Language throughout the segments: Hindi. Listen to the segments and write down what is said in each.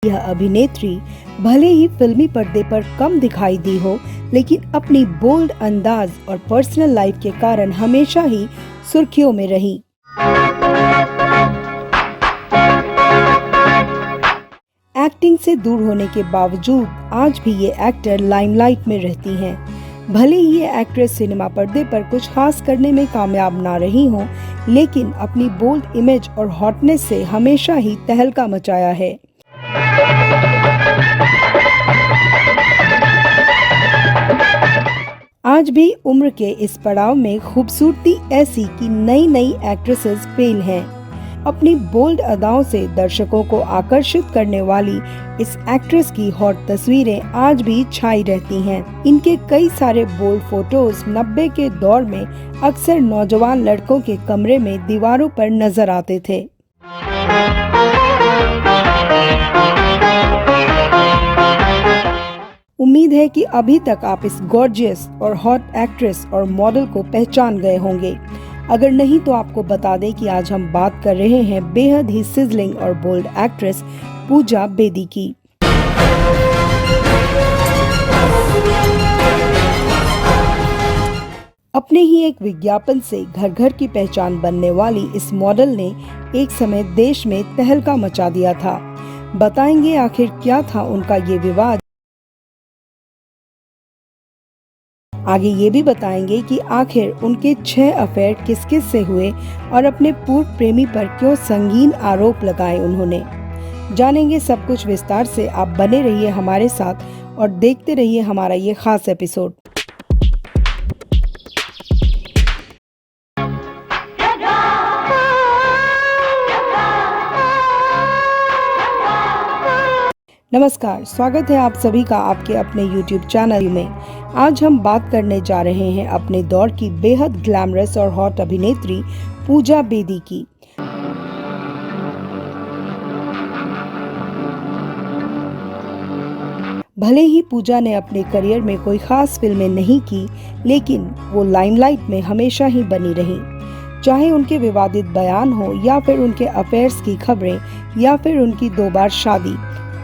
यह अभिनेत्री भले ही फिल्मी पर्दे पर कम दिखाई दी हो, लेकिन अपनी बोल्ड अंदाज और पर्सनल लाइफ के कारण हमेशा ही सुर्खियों में रही। एक्टिंग से दूर होने के बावजूद आज भी ये एक्टर लाइमलाइट में रहती हैं। भले ही ये एक्ट्रेस सिनेमा पर्दे पर कुछ खास करने में कामयाब ना रही हो, लेकिन अपनी बोल्ड इमेज और हॉटनेस से हमेशा ही तहलका मचाया है। आज भी उम्र के इस पड़ाव में खूबसूरती ऐसी कि नई नई एक्ट्रेसेस फेल हैं। अपनी बोल्ड अदाओं से दर्शकों को आकर्षित करने वाली इस एक्ट्रेस की हॉट तस्वीरें आज भी छाई रहती हैं। इनके कई सारे बोल्ड फोटोज 90 के दौर में अक्सर नौजवान लड़कों के कमरे में दीवारों पर नजर आते थे। उम्मीद है कि अभी तक आप इस गॉर्जियस और हॉट एक्ट्रेस और मॉडल को पहचान गए होंगे। अगर नहीं तो आपको बता दें कि आज हम बात कर रहे हैं बेहद ही सिजलिंग और बोल्ड एक्ट्रेस पूजा बेदी की। अपने ही एक विज्ञापन से घर घर की पहचान बनने वाली इस मॉडल ने एक समय देश में तहलका मचा दिया था। बताएंगे आखिर क्या था उनका ये विवाद। आगे ये भी बताएंगे कि आखिर उनके 6 अफेयर किस किस से हुए और अपने पूर्व प्रेमी पर क्यों संगीन आरोप लगाए उन्होंने। जानेंगे सब कुछ विस्तार से। आप बने रहिए हमारे साथ और देखते रहिए हमारा ये खास एपिसोड। नमस्कार, स्वागत है आप सभी का आपके अपने YouTube चैनल में। आज हम बात करने जा रहे हैं अपने दौर की बेहद ग्लैमरस और हॉट अभिनेत्री पूजा बेदी की। भले ही पूजा ने अपने करियर में कोई खास फिल्में नहीं की, लेकिन वो लाइमलाइट में हमेशा ही बनी रही। चाहे उनके विवादित बयान हो या फिर उनके अफेयर्स की खबरें या फिर उनकी 2 बार शादी,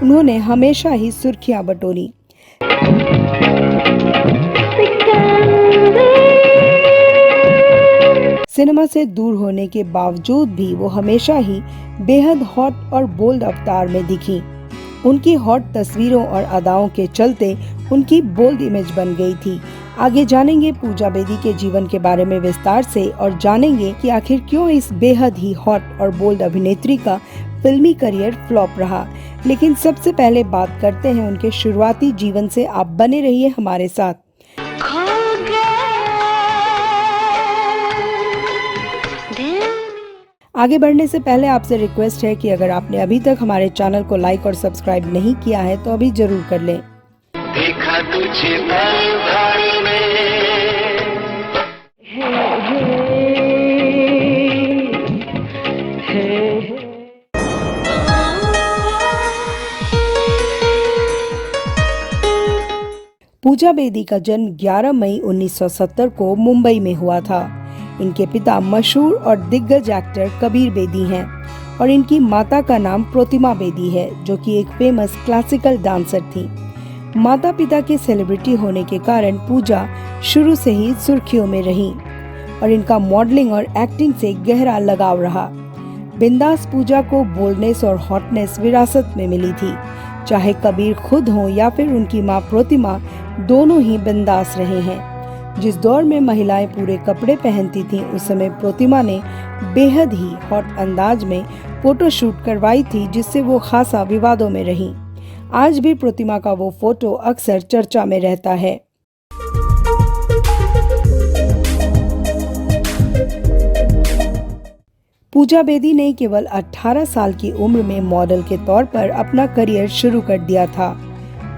उन्होंने हमेशा ही सुर्खियां बटोरी। सिनेमा से दूर होने के बावजूद भी वो हमेशा ही बेहद हॉट और बोल्ड अवतार में दिखी। उनकी हॉट तस्वीरों और अदाओं के चलते उनकी बोल्ड इमेज बन गई थी। आगे जानेंगे पूजा बेदी के जीवन के बारे में विस्तार से और जानेंगे कि आखिर क्यों इस बेहद ही हॉट और बोल्ड अभिनेत्री का फिल्मी करियर फ्लॉप रहा। लेकिन सबसे पहले बात करते हैं उनके शुरुआती जीवन से। आप बने रहिए हमारे साथ। आगे बढ़ने से पहले आपसे रिक्वेस्ट है कि अगर आपने अभी तक हमारे चैनल को लाइक और सब्सक्राइब नहीं किया है तो अभी जरूर कर लें। देखा तुझे पूजा बेदी का जन्म 11 मई 1970 को मुंबई में हुआ था। इनके पिता मशहूर और दिग्गज एक्टर कबीर बेदी हैं और इनकी माता का नाम प्रतिमा बेदी है, जो कि एक फेमस क्लासिकल डांसर थी। माता पिता के सेलिब्रिटी होने के कारण पूजा शुरू से ही सुर्खियों में रही और इनका मॉडलिंग और एक्टिंग से गहरा लगाव रहा। बिंदास पूजा को बोल्डनेस और हॉटनेस विरासत में मिली थी। चाहे कबीर खुद हो या फिर उनकी मां प्रतिमा, दोनों ही बिंदास रहे हैं। जिस दौर में महिलाएं पूरे कपड़े पहनती थीं, उस समय प्रतिमा ने बेहद ही हॉट अंदाज में फोटो शूट करवाई थी, जिससे वो खासा विवादों में रही। आज भी प्रतिमा का वो फोटो अक्सर चर्चा में रहता है। पूजा बेदी ने केवल 18 साल की उम्र में मॉडल के तौर पर अपना करियर शुरू कर दिया था।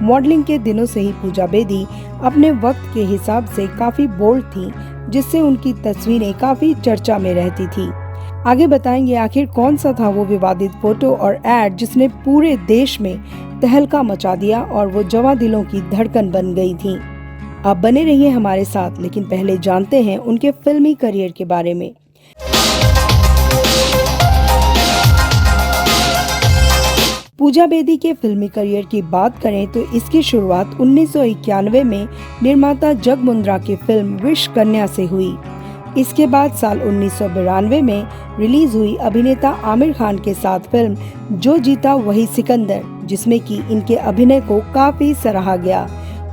मॉडलिंग के दिनों से ही पूजा बेदी अपने वक्त के हिसाब से काफी बोल्ड थी, जिससे उनकी तस्वीरें काफी चर्चा में रहती थी। आगे बताएंगे आखिर कौन सा था वो विवादित फोटो और एड जिसने पूरे देश में तहलका मचा दिया और वो जवां दिलों की धड़कन बन गई थी। आप बने रहिए हमारे साथ, लेकिन पहले जानते हैं उनके फिल्मी करियर के बारे में। पूजा बेदी के फिल्मी करियर की बात करें तो इसकी शुरुआत 1991 में निर्माता जग मुंद्रा की फिल्म विश कन्या से हुई। इसके बाद साल 1992 में रिलीज हुई अभिनेता आमिर खान के साथ फिल्म जो जीता वही सिकंदर, जिसमें कि इनके अभिनय को काफी सराहा गया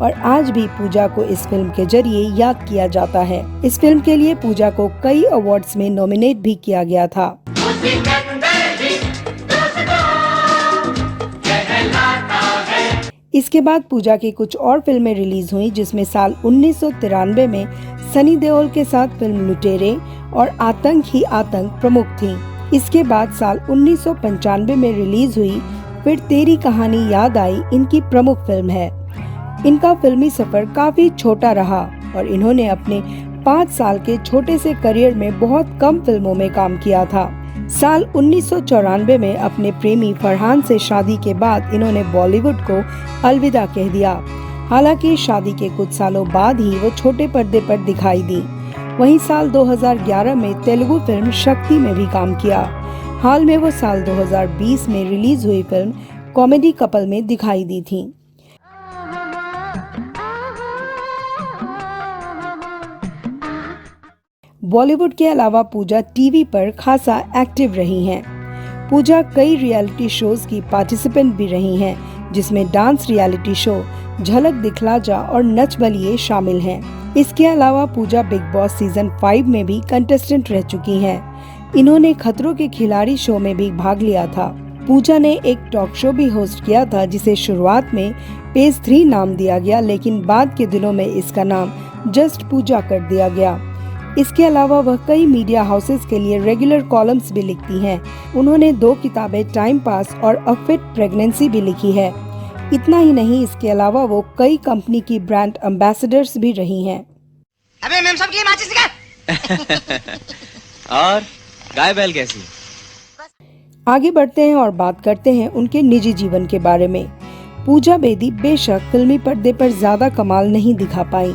और आज भी पूजा को इस फिल्म के जरिए याद किया जाता है। इस फिल्म के लिए पूजा को कई अवार्ड्स में नॉमिनेट भी किया गया था। इसके बाद पूजा की कुछ और फिल्में रिलीज हुई, जिसमें साल 1993 में सनी देओल के साथ फिल्म लुटेरे और आतंक ही आतंक प्रमुख थी। इसके बाद साल 1995 में रिलीज हुई फिर तेरी कहानी याद आई इनकी प्रमुख फिल्म है। इनका फिल्मी सफर काफी छोटा रहा और इन्होंने अपने 5 साल के छोटे से करियर में बहुत कम फिल्मों में काम किया था। साल 1994 में अपने प्रेमी फरहान से शादी के बाद इन्होंने बॉलीवुड को अलविदा कह दिया। हालांकि शादी के कुछ सालों बाद ही वो छोटे पर्दे पर दिखाई दी। वहीं साल 2011 में तेलुगु फिल्म शक्ति में भी काम किया। हाल में वो साल 2020 में रिलीज हुई फिल्म कॉमेडी कपल में दिखाई दी थी। बॉलीवुड के अलावा पूजा टीवी पर खासा एक्टिव रही हैं। पूजा कई रियलिटी शोज की पार्टिसिपेंट भी रही हैं, जिसमें डांस रियलिटी शो झलक दिखला जा और नच बलिए शामिल हैं। इसके अलावा पूजा बिग बॉस सीजन 5 में भी कंटेस्टेंट रह चुकी हैं। इन्होंने खतरों के खिलाड़ी शो में भी भाग लिया था। पूजा ने एक टॉक शो भी होस्ट किया था, जिसे शुरुआत में पेज 3 नाम दिया गया, लेकिन बाद के दिनों में इसका नाम जस्ट पूजा कर दिया गया। इसके अलावा वह कई मीडिया हाउसेस के लिए रेगुलर कॉलम्स भी लिखती हैं। उन्होंने 2 किताबें टाइम पास और अ फिट प्रेगनेंसी भी लिखी है। इतना ही नहीं, इसके अलावा वो कई कंपनी की ब्रांड एम्बेसडर्स भी रही हैं। अबे मेम साहब की माचिस दिखा। और गाय बैल कैसी? आगे बढ़ते हैं और बात करते हैं उनके निजी जीवन के बारे में। पूजा बेदी बेशक फिल्मी पर्दे पर ज्यादा कमाल नहीं दिखा पाई,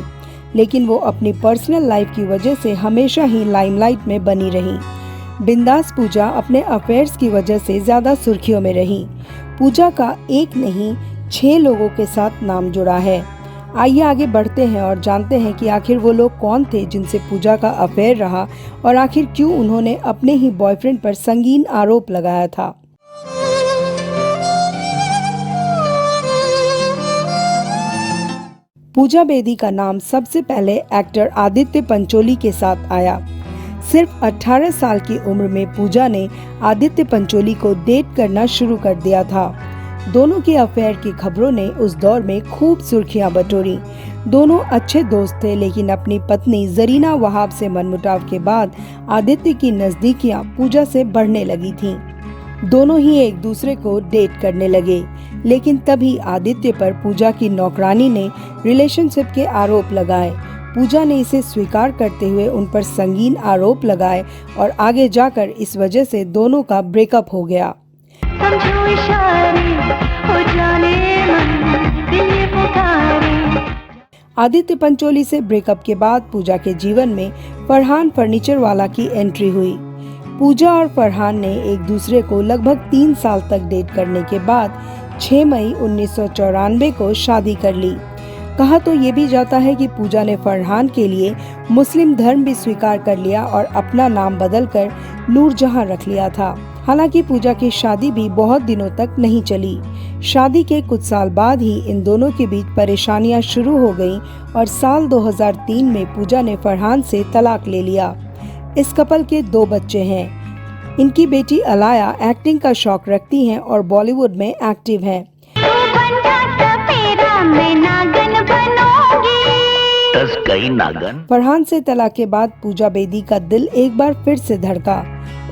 लेकिन वो अपनी पर्सनल लाइफ की वजह से हमेशा ही लाइमलाइट में बनी रही। बिंदास पूजा अपने अफेयर्स की वजह से ज्यादा सुर्खियों में रही। पूजा का एक नहीं 6 लोगों के साथ नाम जुड़ा है। आइए आगे बढ़ते हैं और जानते हैं कि आखिर वो लोग कौन थे जिनसे पूजा का अफेयर रहा और आखिर क्यों उन्होंने अपने ही बॉयफ्रेंड पर संगीन आरोप लगाया था। पूजा बेदी का नाम सबसे पहले एक्टर आदित्य पंचोली के साथ आया। सिर्फ 18 साल की उम्र में पूजा ने आदित्य पंचोली को डेट करना शुरू कर दिया था। दोनों के अफेयर की खबरों ने उस दौर में खूब सुर्खियां बटोरी। दोनों अच्छे दोस्त थे, लेकिन अपनी पत्नी जरीना वहाब से मनमुटाव के बाद आदित्य की नजदीकियां पूजा से बढ़ने लगी थीं। दोनों ही एक दूसरे को डेट करने लगे, लेकिन तभी आदित्य पर पूजा की नौकरानी ने रिलेशनशिप के आरोप लगाए। पूजा ने इसे स्वीकार करते हुए उन पर संगीन आरोप लगाए और आगे जाकर इस वजह से दोनों का ब्रेकअप हो गया। आदित्य पंचोली से ब्रेकअप के बाद पूजा के जीवन में फरहान फर्नीचर वाला की एंट्री हुई। पूजा और फरहान ने एक दूसरे को लगभग 3 साल तक डेट करने के बाद 6 मई 1994 को शादी कर ली। कहा तो ये भी जाता है कि पूजा ने फरहान के लिए मुस्लिम धर्म भी स्वीकार कर लिया और अपना नाम बदलकर नूरजहां रख लिया था। हालांकि पूजा की शादी भी बहुत दिनों तक नहीं चली। शादी के कुछ साल बाद ही इन दोनों के बीच परेशानियां शुरू हो गईं और साल 2003 में पूजा ने फरहान से तलाक ले लिया। इस कपल के 2 बच्चे हैं। इनकी बेटी अलाया एक्टिंग का शौक रखती हैं और बॉलीवुड में एक्टिव हैं। फरहान से तलाक के बाद पूजा बेदी का दिल एक बार फिर से धड़का।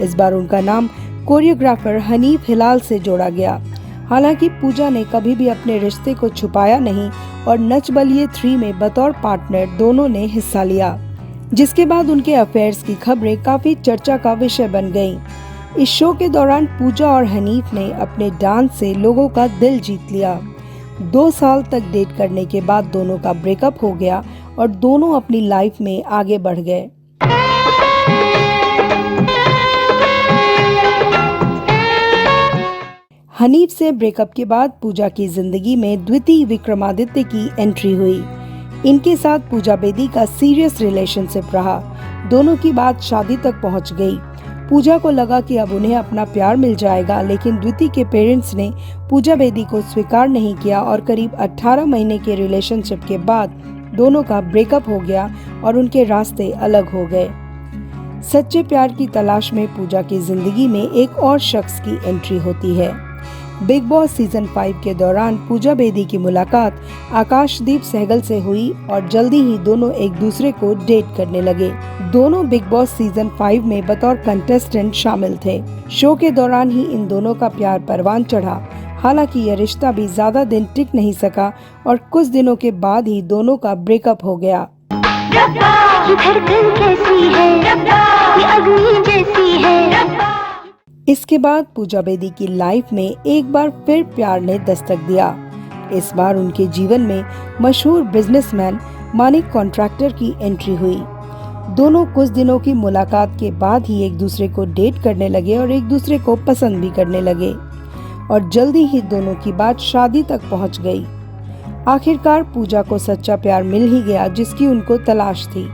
इस बार उनका नाम कोरियोग्राफर हनीफ हिलाल से जोड़ा गया। हालांकि पूजा ने कभी भी अपने रिश्ते को छुपाया नहीं और नच बलिए 3 में बतौर पार्टनर दोनों ने हिस्सा लिया, जिसके बाद उनके अफेयर्स की खबरें काफी चर्चा का विषय बन गईं। इस शो के दौरान पूजा और हनीफ ने अपने डांस से लोगों का दिल जीत लिया। 2 साल तक डेट करने के बाद दोनों का ब्रेकअप हो गया और दोनों अपनी लाइफ में आगे बढ़ गए। हनीफ से ब्रेकअप के बाद पूजा की जिंदगी में द्वितीय विक्रमादित्य की एंट्री हुई। इनके साथ पूजा बेदी का सीरियस रिलेशनशिप रहा। दोनों की बात शादी तक पहुंच गई। पूजा को लगा कि अब उन्हें अपना प्यार मिल जाएगा, लेकिन द्वितीय के पेरेंट्स ने पूजा बेदी को स्वीकार नहीं किया और करीब 18 महीने के रिलेशनशिप के बाद दोनों का ब्रेकअप हो गया और उनके रास्ते अलग हो गए। सच्चे प्यार की तलाश में पूजा की जिंदगी में एक और शख्स की एंट्री होती है। बिग बॉस सीजन 5 के दौरान पूजा बेदी की मुलाकात आकाशदीप सहगल से हुई और जल्दी ही दोनों एक दूसरे को डेट करने लगे। दोनों बिग बॉस सीजन 5 में बतौर कंटेस्टेंट शामिल थे। शो के दौरान ही इन दोनों का प्यार परवान चढ़ा। हालांकि यह रिश्ता भी ज्यादा दिन टिक नहीं सका और कुछ दिनों के बाद ही दोनों का ब्रेकअप हो गया। इसके बाद पूजा बेदी की लाइफ में एक बार फिर प्यार ने दस्तक दिया। इस बार उनके जीवन में मशहूर बिजनेसमैन मानिक कॉन्ट्रैक्टर की एंट्री हुई। दोनों कुछ दिनों की मुलाकात के बाद ही एक दूसरे को डेट करने लगे और एक दूसरे को पसंद भी करने लगे और जल्दी ही दोनों की बात शादी तक पहुंच गई। आखिरकार पूजा को सच्चा प्यार मिल ही गया जिसकी उनको तलाश थी।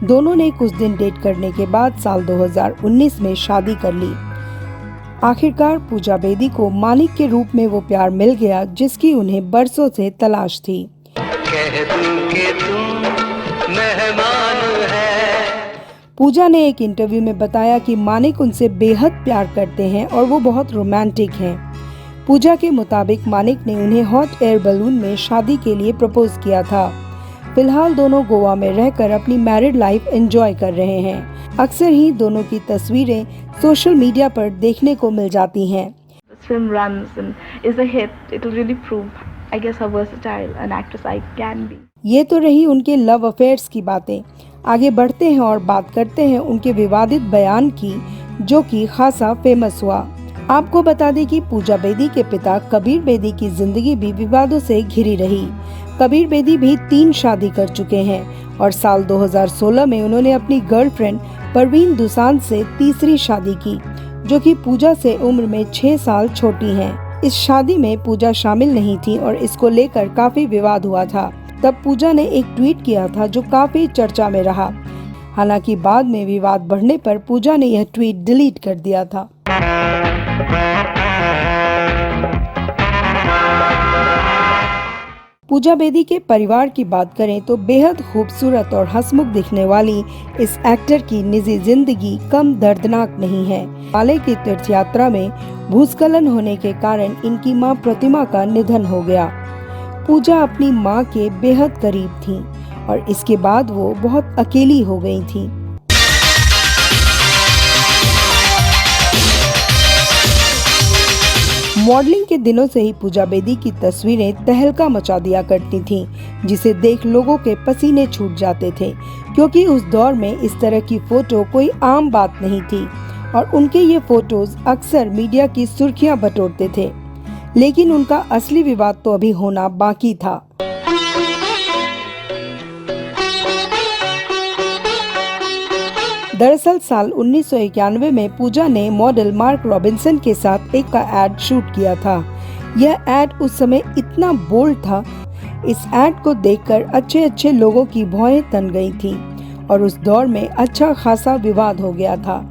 दोनों ने कुछ दिन डेट करने के बाद साल 2019 में शादी कर ली। आखिरकार पूजा बेदी को मालिक के रूप में वो प्यार मिल गया जिसकी उन्हें बरसों से तलाश थी। पूजा ने एक इंटरव्यू में बताया कि मानिक उनसे बेहद प्यार करते हैं और वो बहुत रोमांटिक हैं। पूजा के मुताबिक मानिक ने उन्हें हॉट एयर बलून में शादी के लिए प्रपोज किया था। फिलहाल दोनों गोवा में रहकर अपनी मैरिड लाइफ एंजॉय कर रहे हैं। अक्सर ही दोनों की तस्वीरें सोशल मीडिया पर देखने को मिल जाती हैं। Film runs and is a hit. It will really prove, I guess, how versatile an actress I can be. ये तो रही उनके लव अफेयर्स की बातें। आगे बढ़ते हैं और बात करते हैं उनके विवादित बयान की, जो कि खासा फेमस हुआ। आपको बता दें कि पूजा बेदी के पिता कबीर बेदी की जिंदगी भी विवादों से घिरी रही। कबीर बेदी भी 3 शादी कर चुके हैं और साल 2016 में उन्होंने अपनी गर्लफ्रेंड परवीन दुसान से तीसरी शादी की, जो कि पूजा से उम्र में 6 साल छोटी हैं। इस शादी में पूजा शामिल नहीं थी और इसको लेकर काफी विवाद हुआ था। तब पूजा ने एक ट्वीट किया था जो काफी चर्चा में रहा। हालांकि बाद में विवाद बढ़ने पर पूजा ने यह ट्वीट डिलीट कर दिया था। पूजा बेदी के परिवार की बात करें तो बेहद खूबसूरत और हंसमुख दिखने वाली इस एक्टर की निजी जिंदगी कम दर्दनाक नहीं है। हिमालय की तीर्थ यात्रा में भूस्खलन होने के कारण इनकी मां प्रतिमा का निधन हो गया। पूजा अपनी मां के बेहद करीब थीं और इसके बाद वो बहुत अकेली हो गई थीं। मॉडलिंग के दिनों से ही पूजा बेदी की तस्वीरें तहलका मचा दिया करती थीं, जिसे देख लोगों के पसीने छूट जाते थे, क्योंकि उस दौर में इस तरह की फोटो कोई आम बात नहीं थी और उनके ये फोटोज अक्सर मीडिया की सुर्खियां बटोरते थे। लेकिन उनका असली विवाद तो अभी होना बाकी था। दरअसल साल 1991 में पूजा ने मॉडल मार्क रॉबिन्सन के साथ एक का एड शूट किया था। यह एड उस समय इतना बोल्ड था, इस एड को देखकर अच्छे लोगों की भौहें तन गई थी और उस दौर में अच्छा खासा विवाद हो गया था।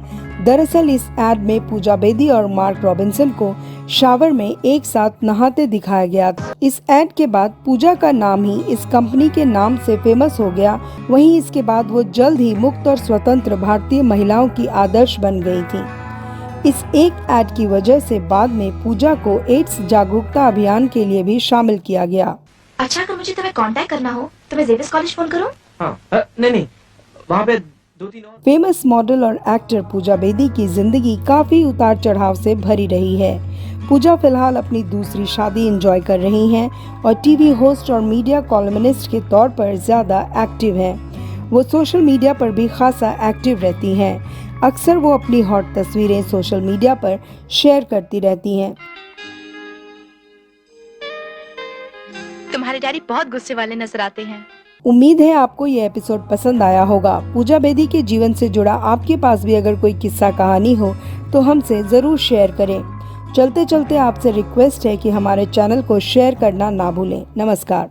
दरअसल इस एड में पूजा बेदी और मार्क रॉबिन्सन को शावर में एक साथ नहाते दिखाया गया। इस एड के बाद पूजा का नाम ही इस कंपनी के नाम से फेमस हो गया। वहीं इसके बाद वो जल्द ही मुक्त और स्वतंत्र भारतीय महिलाओं की आदर्श बन गई थी। इस एक एड की वजह से बाद में पूजा को एड्स जागरूकता अभियान के लिए भी शामिल किया गया। अच्छा, अगर मुझे तुम्हें कांटेक्ट करना हो तो मैं जेविस कॉलेज फोन करूं? हाँ, नहीं, वहाँ पे 2-3 और। फेमस मॉडल और एक्टर पूजा बेदी की जिंदगी काफी उतार चढ़ाव से भरी रही है। पूजा फिलहाल अपनी दूसरी शादी एंजॉय कर रही हैं और टीवी होस्ट और मीडिया कॉलमनिस्ट के तौर पर ज्यादा एक्टिव हैं। वो सोशल मीडिया पर भी खासा एक्टिव रहती हैं। अक्सर वो अपनी हॉट तस्वीरें सोशल मीडिया पर शेयर करती रहती हैं। तुम्हारे डैडी बहुत गुस्से वाले नजर आते हैं। उम्मीद है आपको ये एपिसोड पसंद आया होगा। पूजा बेदी के जीवन से जुड़ा आपके पास भी अगर कोई किस्सा कहानी हो तो हमसे जरूर शेयर करें। चलते चलते आपसे रिक्वेस्ट है कि हमारे चैनल को शेयर करना ना भूलें। नमस्कार।